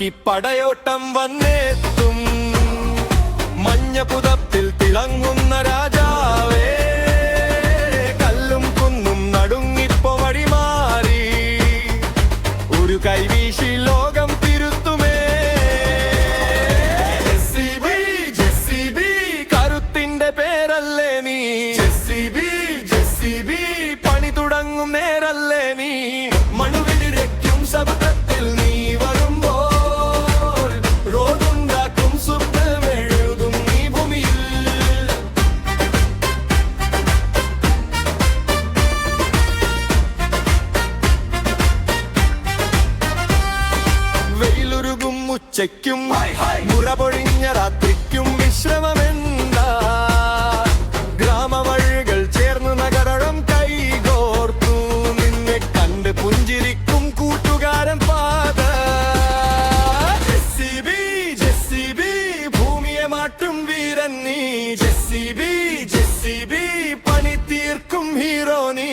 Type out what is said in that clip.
നോക്കി പടയോട്ടം വന്നെത്തും. മഞ്ഞ പുതപ്പിൽ തിളങ്ങുന്ന രാജാവേ, കല്ലും കുന്നും നടുങ്ങിപ്പോ വഴിമാറി. ഒരു കൈവീശി ലോകം തിരുത്തുമേ. ജെസിബി ജെസിബി കരുത്തിന്റെ പേരല്ലേ നീ. ജെസിബി ജെസിബി പണി തുടങ്ങും നേരല്ലേ നീ. മണുവിടിരയ്ക്കും ശബ്ദത്തിൽ നീ വരുമ്പോൾ റോഡുണ്ടാക്കും സ്വപ്നമെഴുതും നീ ഭൂമിയിൽ. വെയിലുരുകും ഉച്ചയ്ക്കും മുറപൊഴിഞ്ഞ രാത്രിക്കും വിശ്രമമെന്താ. ഗ്രാമവഴികൾ ചേർന്ന് നഗരം കൈകോർത്തു. നിന്നെ കണ്ട് പുഞ്ചിരിക്കും കൂട്ടുകാരൻ പാത. ജെസിബി ജെസിബി ഭൂമിയെ മാറ്റും വീരൻ നീ. ജെസിബി ജെസിബി പണി തീർക്കും ഹീറോ നീ.